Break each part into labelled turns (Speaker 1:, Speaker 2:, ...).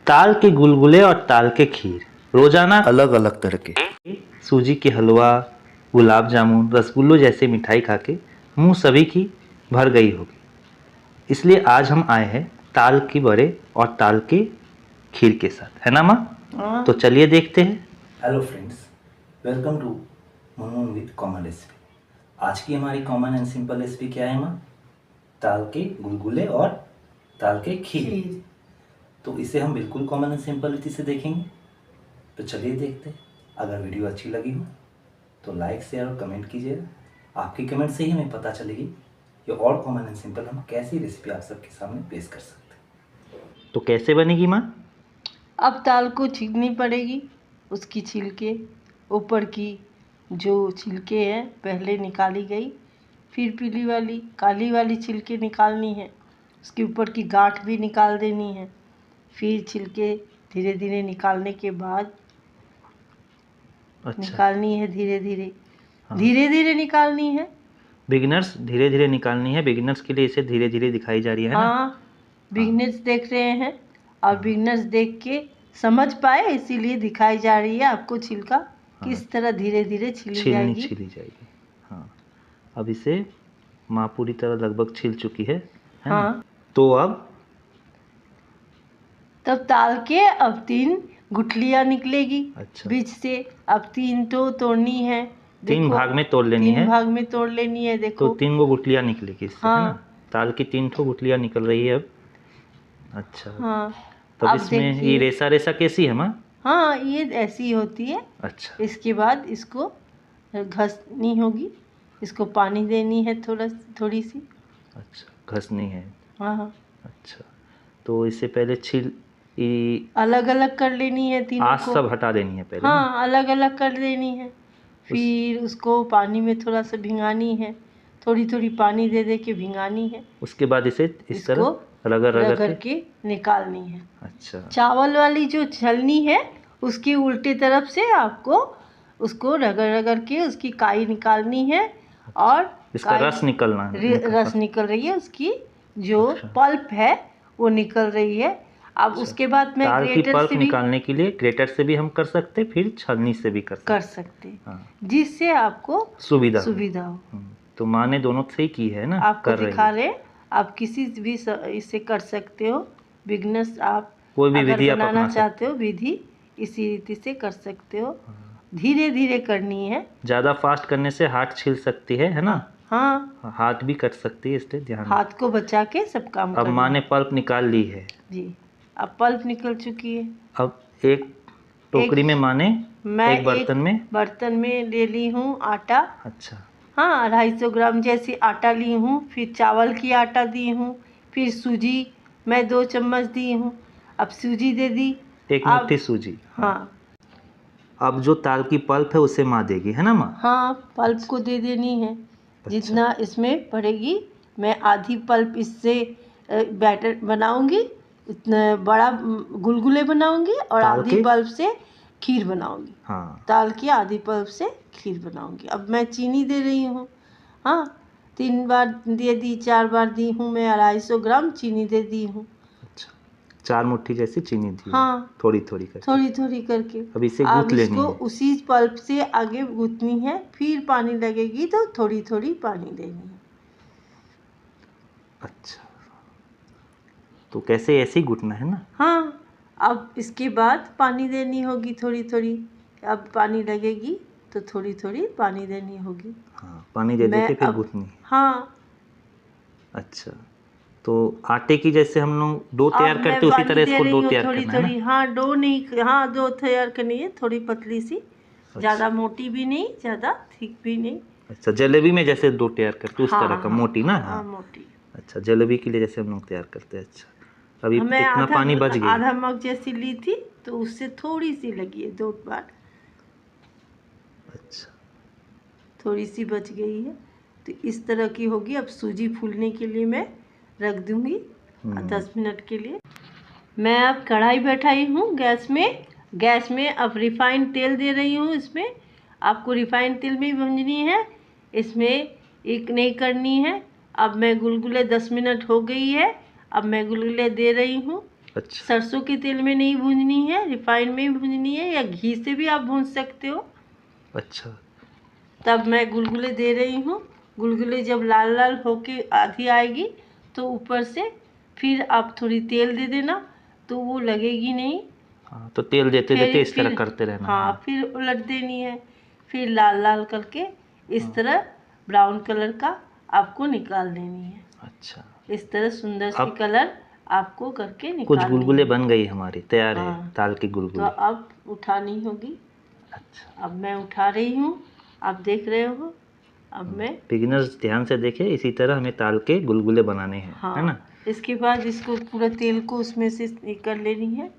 Speaker 1: ताल के गुलगुले और ताल के खीर, रोजाना
Speaker 2: अलग अलग तरह के
Speaker 1: सूजी के हलवा, गुलाब जामुन, रसगुल्लों जैसे मिठाई खा के मुंह सभी की भर गई होगी। इसलिए आज हम आए हैं ताल की बड़े और ताल के खीर के साथ, है ना माँ? तो चलिए देखते हैं।
Speaker 2: Hello friends, welcome to Munmun with common recipe. आज की हमारी कॉमन एंड सिंपल रेसिपी क्या है माँ? ताल के गुलगुले और ताल के खीर। तो इसे हम बिल्कुल कॉमन एंड सिंपलिटी से देखेंगे। तो चलिए देखते हैं। अगर वीडियो अच्छी लगी हो तो लाइक शेयर और कमेंट कीजिएगा। आपके कमेंट से ही हमें पता चलेगी कि और कॉमन एंड सिंपल हम कैसी रेसिपी आप सबके सामने पेश कर सकते हैं।
Speaker 1: तो कैसे बनेगी माँ?
Speaker 3: अब दाल को छीलनी पड़ेगी। उसकी छिलके, ऊपर की जो छिलके हैं पहले निकाली गई, फिर पीली वाली काली वाली छिलके निकालनी है। उसके ऊपर की गांठ भी निकाल देनी है। फिर छिलके धीरे धीरे निकालने के बाद निकालनी है धीरे धीरे। धीरे धीरे निकालनी है।
Speaker 1: बिगिनर्स धीरे धीरे निकालनी है। बिगिनर्स के लिए इसे धीरे धीरे दिखाई जा रही है ना?
Speaker 3: हाँ, बिगनर्स देख रहे हैं और बिगनर्स देख के समझ पाए, इसीलिए दिखाई जा रही है आपको छिलका किस तरह धीरे धीरे छिली
Speaker 1: छिली जाएगी। हाँ, अब इसे माँ पूरी तरह लगभग छिल चुकी है ना?
Speaker 3: हाँ,
Speaker 1: तो अब
Speaker 3: तब ताल के अब 3 गुठलियाँ निकलेगी।
Speaker 1: अच्छा,
Speaker 3: बीच से अब 3 तो तोड़नी है।
Speaker 1: 3 भाग में तोड़ लेनी है।
Speaker 3: 3 भाग में तोड़ लेनी है। देखो
Speaker 1: तो 3 गो गुठलियाँ निकलेगी इससे, है ना?
Speaker 3: हाँ,
Speaker 1: ताल की 3 ठो गुठलियाँ निकल रही है अब। अच्छा,
Speaker 3: हाँ,
Speaker 1: तब
Speaker 3: अब
Speaker 1: इसमें
Speaker 3: देखिए।
Speaker 1: ये रेसा रेसा कैसी है माँ?
Speaker 3: हाँ, ये ऐसी होती है।
Speaker 1: अच्छा,
Speaker 3: इसके बाद इसको घसनी होगी। इसको पानी देनी है थोड़ी सी।
Speaker 1: अच्छा, घसनी है।
Speaker 3: हाँ हाँ,
Speaker 1: अच्छा, तो इससे पहले
Speaker 3: अलग अलग कर लेनी है तीनों
Speaker 1: आँच
Speaker 3: को।
Speaker 1: सब हटा देनी है पहले।
Speaker 3: हाँ, अलग अलग कर देनी है। फिर उसको पानी में थोड़ा सा भिंगानी है। थोड़ी थोड़ी पानी दे दे के भिंगानी है।
Speaker 1: उसके बाद इसे इस तरह रगड़
Speaker 3: के निकालनी है।
Speaker 1: अच्छा,
Speaker 3: चावल वाली जो छलनी है उसकी उल्टी तरफ से आपको उसको रगड़ रगड़ के उसकी काई निकालनी है। और
Speaker 1: इसका रस निकलना है।
Speaker 3: रस निकल रही है, उसकी जो पल्प है वो निकल रही है। अब उसके बाद मैं
Speaker 1: ताल की
Speaker 3: ग्रेटर
Speaker 1: पल्प
Speaker 3: से भी
Speaker 1: निकालने के लिए ग्रेटर से भी हम कर सकते, फिर छलनी से भी कर सकते।
Speaker 3: हाँ, जिससे आपको सुविधा हो।
Speaker 1: तो माँ ने दोनों से ही की है ना?
Speaker 3: आपको दिखा रहे, आप किसी भी इससे कर सकते हो। बिगनर्स आप
Speaker 1: कोई भी विधि आप
Speaker 3: बनाना चाहते हो, विधि इसी रीति से कर सकते हो। धीरे धीरे करनी है।
Speaker 1: ज़्यादा फास्ट करने से हाथ छिल सकती है ना?
Speaker 3: हाँ,
Speaker 1: हाथ भी कट सकती है, इसलिए ध्यान।
Speaker 3: हाथ को बचा के सब काम
Speaker 1: अब माँ ने पल्प निकाल ली है
Speaker 3: जी। अब पल्प निकल चुकी है।
Speaker 1: अब एक टोकरी में माँ ने एक बर्तन में
Speaker 3: ले ली हूँ आटा।
Speaker 1: अच्छा,
Speaker 3: हाँ, 250 ग्राम जैसी आटा ली हूँ। फिर चावल की आटा दी हूँ। फिर सूजी मैं 2 चम्मच दी हूँ। अब सूजी दे दी,
Speaker 1: 1 मुट्ठी सूजी।
Speaker 3: हाँ,
Speaker 1: अब जो ताल की पल्प है उसे माँ देगी, है ना माँ?
Speaker 3: हाँ, पल्प को दे देनी है। जितना इसमें पड़ेगी, मैं आधी पल्प इससे बैटर बनाऊंगी, इतना बड़ा गुलगुले बनाऊंगी और आधी पल्प से खीर बनाऊंगी।
Speaker 1: हाँ,
Speaker 3: ताल की आधी पल्प से खीर बनाऊंगी। अब मैं चीनी दे रही हूँ। हाँ, 3 बार दे दी, 4 बार दी हूँ। मैं 250 ग्राम चीनी दे दी हूँ।
Speaker 1: अच्छा, 4 मुट्ठी जैसी चीनी दी।
Speaker 3: हाँ,
Speaker 1: थोड़ी थोड़ी करके। अब इसे गूंथ लेनी है।
Speaker 3: उसी पल्प से आगे गूंथनी है। फिर पानी लगेगी तो थोड़ी थोड़ी पानी देनी है।
Speaker 1: अच्छा, तो कैसे ऐसे ही गूंथना है ना?
Speaker 3: हाँ, अब इसके बाद पानी देनी होगी थोड़ी थोड़ी। अब पानी लगेगी तो थोड़ी थोड़ी पानी देनी होगी।
Speaker 1: हाँ, पानी दे दे के फिर गूंथनी है।
Speaker 3: हाँ,
Speaker 1: अच्छा, तो आटे की जैसे हम लोग डो तैयार करते उसी तरह इसको डो तैयार करना है ना?
Speaker 3: हाँ, डो नहीं, हाँ, डो तैयार करनी है। थोड़ी पतली सी, ज़्यादा मोटी भी नहीं, ज़्यादा थिक भी नहीं।
Speaker 1: अच्छा, जलेबी में जैसे डो तैयार करते उस तरह का, मोटी ना?
Speaker 3: हाँ, मोटी।
Speaker 1: अच्छा, जलेबी के लिए जैसे हम लोग तैयार करते हैं। अच्छा, अभी इतना पानी बच गया।
Speaker 3: आधा मग जैसी ली थी तो उससे थोड़ी सी लगी है 2 बार।
Speaker 1: अच्छा,
Speaker 3: थोड़ी सी बच गई है तो इस तरह की होगी। अब सूजी फूलने के लिए मैं रख दूंगी 10 मिनट के लिए। मैं अब कढ़ाई बैठाई हूँ गैस में अब रिफाइंड तेल दे रही हूँ। इसमें आपको रिफाइंड तेल में ही भूंजनी है, इसमें एक नहीं करनी है। अब मैं गुलगुले 10 मिनट हो गई है। अब मैं गुलगुले दे रही हूँ।
Speaker 1: अच्छा
Speaker 3: सरसों के तेल में नहीं भूननी है, रिफाइंड में ही भूननी है, या घी से भी आप भून सकते हो।
Speaker 1: अच्छा
Speaker 3: तब मैं गुलगुले दे रही हूँ। गुलगुले जब लाल लाल होके आधी आएगी तो ऊपर से फिर आप थोड़ी तेल दे देना, तो वो लगेगी नहीं।
Speaker 1: हाँ, तो तेल देते देते इस तरह करते रहना है।
Speaker 3: हाँ, फिर उलट देनी है। फिर लाल लाल करके इस
Speaker 1: हाँ।
Speaker 3: तरह ब्राउन कलर का आपको निकाल देनी है।
Speaker 1: अच्छा,
Speaker 3: इस तरह सुंदर सी
Speaker 1: अब
Speaker 3: कलर आपको करके
Speaker 1: कुछ
Speaker 3: निकालनी
Speaker 1: गुलगुले
Speaker 3: है।
Speaker 1: बन गई हमारी, तैयार है
Speaker 3: हाँ।
Speaker 1: दाल की
Speaker 3: तो
Speaker 1: गुलगुले।
Speaker 3: अब उठानी होगी।
Speaker 1: अच्छा,
Speaker 3: अब मैं उठा रही हूँ, आप देख रहे हो। अब मैं
Speaker 1: बिगिनर्स ध्यान से देखें, इसी तरह हमें ताल के गुलगुले बनाने हैं, है ना।
Speaker 3: हाँ, इसके बाद इसको पूरा तेल को उसमें से कर लेनी है,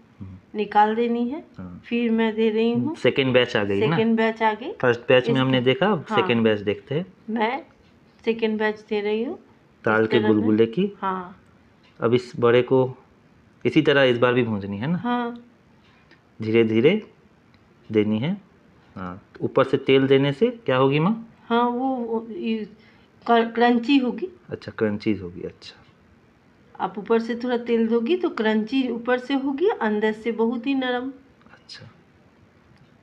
Speaker 3: निकाल देनी है।
Speaker 1: हाँ।
Speaker 3: फिर मैं दे रही हूँ
Speaker 1: सेकेंड बैच आ गई ना।
Speaker 3: सेकेंड बैच आ गई।
Speaker 1: फर्स्ट बैच में हमने
Speaker 3: इसके-
Speaker 1: देखा, अब
Speaker 3: हाँ,
Speaker 1: सेकेंड बैच देखते हैं
Speaker 3: मैं सेकेंड बैच दे रही हूँ
Speaker 1: ताल
Speaker 3: इस
Speaker 1: के
Speaker 3: तरह में।
Speaker 1: गुलगुले की।
Speaker 3: हाँ
Speaker 1: अब इस बड़े को इसी तरह इस बार भी भूंजनी है ना,
Speaker 3: हाँ
Speaker 1: धीरे धीरे देनी है। हाँ, ऊपर से तेल देने से क्या होगी माँ?
Speaker 3: हाँ, वो क्रंची होगी।
Speaker 1: अच्छा, क्रंचीज होगी। अच्छा
Speaker 3: आप ऊपर से थोड़ा तेल दोगी तो क्रंची ऊपर से होगी, अंदर से बहुत ही नरम
Speaker 1: अच्छा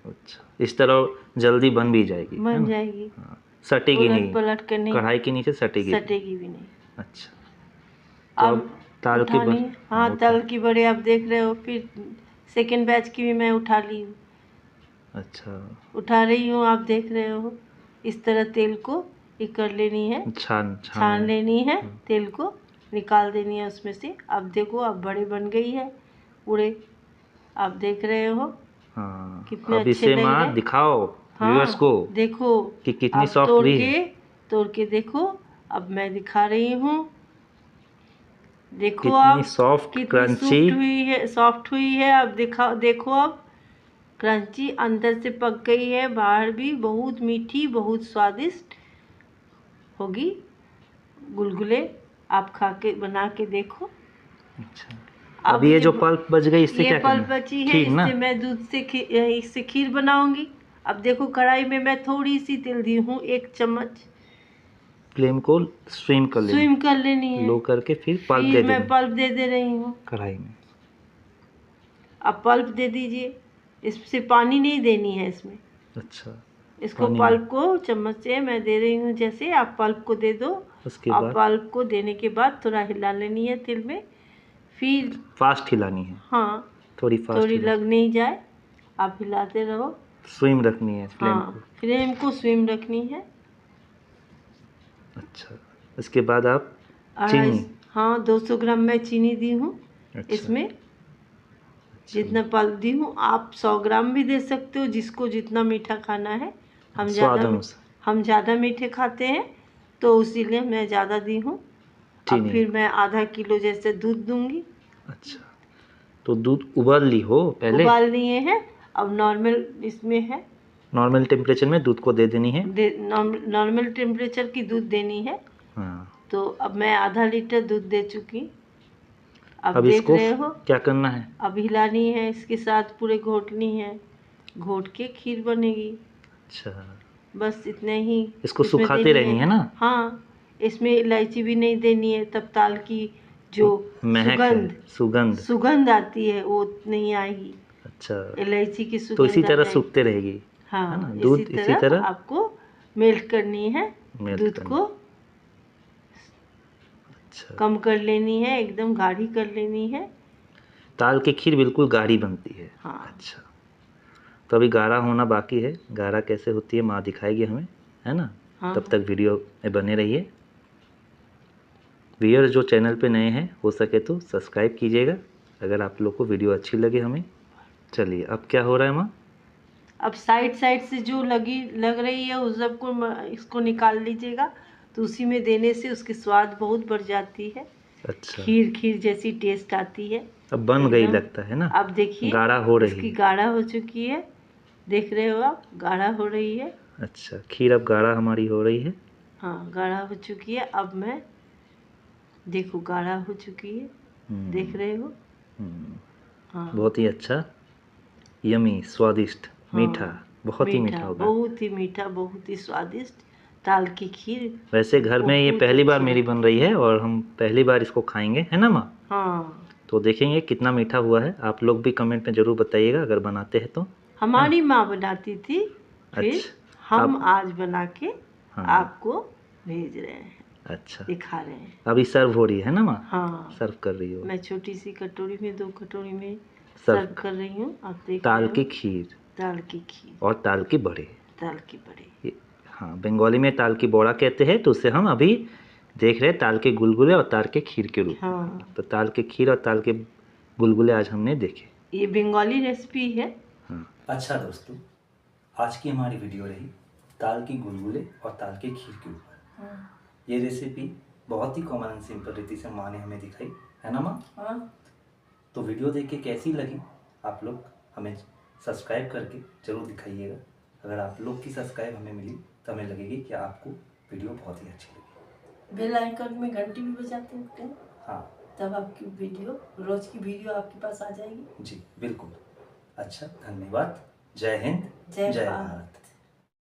Speaker 1: अच्छा, इस तरह जल्दी बन भी जाएगी, है
Speaker 3: बन
Speaker 1: ना।
Speaker 3: जाएगी।
Speaker 1: हाँ, सटेगी
Speaker 3: उलट
Speaker 1: नहीं,
Speaker 3: पलट कर नहीं
Speaker 1: कढ़ाई के नीचे सटेगी नहीं।
Speaker 3: सटेगी भी नहीं।
Speaker 1: अच्छा, तो
Speaker 3: अब
Speaker 1: अब ताल के
Speaker 3: उठानी है। हाँ,
Speaker 1: उठा।
Speaker 3: तल की बड़े आप देख रहे हो। फिर सेकेंड बैच की भी मैं उठा ली हूँ,
Speaker 1: अच्छा,
Speaker 3: उठा रही हूँ, आप देख रहे हो। इस तरह तेल को ये कर लेनी है, छान लेनी है, तेल को निकाल देनी है उसमें से। अब देखो, अब बड़े बन गई है पूरे, आप देख रहे हो
Speaker 1: हाँ,
Speaker 3: कितने
Speaker 1: अब
Speaker 3: अच्छे
Speaker 1: इसे
Speaker 3: लग
Speaker 1: माँ
Speaker 3: रहे।
Speaker 1: दिखाओ व्यूअर्स
Speaker 3: हाँ,
Speaker 1: को
Speaker 3: देखो
Speaker 1: कि कितनी
Speaker 3: आप
Speaker 1: सॉफ्ट हुई है।
Speaker 3: तोड़ के देखो। अब मैं दिखा रही हूँ, देखो
Speaker 1: कितनी
Speaker 3: आप
Speaker 1: सॉफ्ट
Speaker 3: कितनी
Speaker 1: क्रंची।
Speaker 3: सॉफ्ट हुई है। अब देखो अब क्रंची अंदर से पक गई है, बाहर भी बहुत मीठी, बहुत स्वादिष्ट होगी। गुलगुले आप खा के बना के देखो।
Speaker 1: अच्छा,
Speaker 3: अब
Speaker 1: अभी ये जो पल्प बच गई इससे
Speaker 3: ये
Speaker 1: क्या
Speaker 3: पल्प
Speaker 1: करना है?
Speaker 3: बची है,
Speaker 1: खीर ना।
Speaker 3: इससे मैं दूध से इससे खीर बनाऊंगी। अब देखो, कढ़ाई में मैं थोड़ी सी तेल दी हूँ, 1 चम्मच।
Speaker 1: फ्लेम को स्विम कर लेना,
Speaker 3: स्विम कर लेनी है।
Speaker 1: लो करके फिर पल्प दे
Speaker 3: फिर मैं
Speaker 1: देनी
Speaker 3: पल्प दे रही हूँ।
Speaker 1: कढ़ाई में।
Speaker 3: अब पल्प दे दीजिए, इससे पानी नहीं देनी है इसमें।
Speaker 1: अच्छा,
Speaker 3: इसको
Speaker 1: पानी
Speaker 3: पल्प को चम्मच से मैं दे रही हूँ, जैसे आप पल्प को दे दो।
Speaker 1: उसके
Speaker 3: आप
Speaker 1: बाद
Speaker 3: पल्प को देने के बाद थोड़ा हिला लेनी है तेल में। फिर
Speaker 1: फास्ट हिलानी है,
Speaker 3: हाँ,
Speaker 1: थोड़ी फास्ट
Speaker 3: थोड़ी
Speaker 1: हिला,
Speaker 3: लग नहीं जाए, आप हिलाते रहो।
Speaker 1: स्विम रखनी है फ्लेम को।
Speaker 3: हाँ, फ्लेम को स्विम रखनी है।
Speaker 1: अच्छा, इसके बाद आप
Speaker 3: अढ़ाई
Speaker 1: चीनी।
Speaker 3: हाँ, 200 ग्राम मैं चीनी दी हूँ
Speaker 1: अच्छा,
Speaker 3: इसमें।
Speaker 1: अच्छा,
Speaker 3: जितना पल्प दी हूँ, आप 100 ग्राम भी दे सकते हो, जिसको जितना मीठा खाना है।
Speaker 1: स्वाद अनुसार
Speaker 3: हम ज़्यादा मीठे खाते हैं, तो इसीलिए मैं ज़्यादा दी हूँ। अब
Speaker 1: चीनी।
Speaker 3: फिर मैं आधा किलो जैसे दूध दूंगी।
Speaker 1: अच्छा, तो दूध उबाल ली हो पहले?
Speaker 3: उबाल लिए हैं, अब नॉर्मल इसमें है।
Speaker 1: नॉर्मल टेम्परेचर में दूध को दे देनी है।
Speaker 3: नॉर्मल टेम्परेचर की दूध देनी है।
Speaker 1: हाँ,
Speaker 3: तो अब मैं आधा लीटर दूध दे चुकी। अब
Speaker 1: अब
Speaker 3: देख
Speaker 1: इसको
Speaker 3: रहे हो,
Speaker 1: क्या करना है?
Speaker 3: अब हिलानी है, इसके साथ पूरे घोटनी है, घोट के खीर बनेगी।
Speaker 1: अच्छा,
Speaker 3: बस इतने ही
Speaker 1: इसको
Speaker 3: इसमें
Speaker 1: सुखाते
Speaker 3: देनी
Speaker 1: रहनी है ना।
Speaker 3: हाँ, इसमें इलायची भी नहीं देनी है, तब ताल की जो
Speaker 1: महक है, सुगंध।
Speaker 3: सुगंध आती है वो नहीं आएगी।
Speaker 1: अच्छा,
Speaker 3: इलायची की
Speaker 1: तो इसी
Speaker 3: सुगंध आ
Speaker 1: तरह
Speaker 3: जाएगी।
Speaker 1: सूखते रहेगी, है
Speaker 3: हाँ,
Speaker 1: ना। दूध इसी तरह
Speaker 3: आपको मेल्ट करनी है,
Speaker 1: मेल्ट
Speaker 3: दूध
Speaker 1: करनी।
Speaker 3: को
Speaker 1: अच्छा,
Speaker 3: कम कर लेनी है, एकदम गाढ़ी कर लेनी है।
Speaker 1: ताल की खीर बिल्कुल गाढ़ी बनती है।
Speaker 3: हाँ।
Speaker 1: अच्छा, तो अभी गाढ़ा होना बाकी है। गाढ़ा कैसे होती है माँ दिखाएगी हमें, है ना।
Speaker 3: हाँ,
Speaker 1: तब तक वीडियो में बने रहिए। व्यूअर्स जो चैनल पे नए हैं, हो सके तो सब्सक्राइब कीजिएगा अगर आप लोग को वीडियो अच्छी लगे हमें। चलिए, अब क्या हो रहा है माँ?
Speaker 3: अब साइड से जो लग रही है उस सबको इसको निकाल लीजिएगा, तो उसी में देने से उसकी स्वाद बहुत बढ़ जाती है।
Speaker 1: अच्छा,
Speaker 3: खीर जैसी टेस्ट आती है।
Speaker 1: अब बन गई
Speaker 3: एकदम।
Speaker 1: लगता है ना।
Speaker 3: अब देखिए,
Speaker 1: गाढ़ा हो रही
Speaker 3: इसकी
Speaker 1: है।
Speaker 3: गाढ़ा हो चुकी है, देख रहे हो आप, गाढ़ा हो रही है।
Speaker 1: अच्छा, खीर अब गाढ़ा हमारी हो रही है।
Speaker 3: हाँ, गाढ़ा हो चुकी है। अब मैं देखो, गाढ़ा हो चुकी है, देख रहे हो। हाँ,
Speaker 1: बहुत ही अच्छा, यमी, स्वादिष्ट, मीठा,
Speaker 3: हाँ,
Speaker 1: बहुत ही मीठा होगा।
Speaker 3: बहुत ही मीठा, बहुत ही स्वादिष्ट ताल की खीर।
Speaker 1: वैसे घर में ये
Speaker 3: बहुत
Speaker 1: पहली बार
Speaker 3: अच्छी
Speaker 1: मेरी
Speaker 3: लगती
Speaker 1: बन रही है और हम पहली बार इसको खाएंगे, है ना माँ।
Speaker 3: हाँ,
Speaker 1: तो तो देखेंगे कितना मीठा हुआ है। आप लोग भी कमेंट में ज़रूर बताइएगा अगर बनाते हैं तो।
Speaker 3: हमारी माँ बनाती थी, फिर
Speaker 1: अच्छा,
Speaker 3: हम
Speaker 1: आप
Speaker 3: आज बना के
Speaker 1: हाँ
Speaker 3: आपको भेज रहे हैं,
Speaker 1: अच्छा,
Speaker 3: दिखा रहे हैं।
Speaker 1: अभी सर्व हो रही है ना माँ?
Speaker 3: हाँ,
Speaker 1: सर्व कर रही हो।
Speaker 3: मैं छोटी सी कटोरी में 2 कटोरी में
Speaker 1: सर्व
Speaker 3: सर्व कर रही हूँ। आप देख
Speaker 1: ताल
Speaker 3: रहे
Speaker 1: की
Speaker 3: हो,
Speaker 1: खीर
Speaker 3: दाल की खीर,
Speaker 1: और ताल की बड़े।
Speaker 3: दाल की बड़ी।
Speaker 1: ये हाँ, बंगाली में ताल की बोड़ा कहते हैं, तो उसे हम अभी देख रहे हैं ताल के गुलगुले और ताल के खीर के रूप में।
Speaker 3: हाँ,
Speaker 1: तो ताल के खीर और ताल के गुलगुले आज हमने देखे।
Speaker 3: ये बंगाली रेसिपी है।
Speaker 1: हाँ,
Speaker 2: अच्छा दोस्तों, आज की हमारी वीडियो रही ताल की गुलगुले और ताल के खीर के ऊपर। ये रेसिपी बहुत ही कॉमन एंड सिंपल रीति से माँ ने हमें दिखाई, है ना माँ?
Speaker 3: हाँ,
Speaker 2: तो वीडियो देख के कैसी लगी आप लोग हमें सब्सक्राइब करके ज़रूर दिखाइएगा। अगर आप लोग की सब्सक्राइब हमें मिली तो हमें लगेगी कि आपको वीडियो बहुत ही अच्छी लगी।
Speaker 3: बेल आइकन में घंटी भी बजाते हैं,
Speaker 2: हाँ
Speaker 3: तब आपकी वीडियो, रोज की वीडियो आपके पास आ जाएगी।
Speaker 2: जी बिल्कुल। अच्छा, धन्यवाद। जय हिंद,
Speaker 3: जय
Speaker 2: जय
Speaker 3: भारत।
Speaker 2: भारत।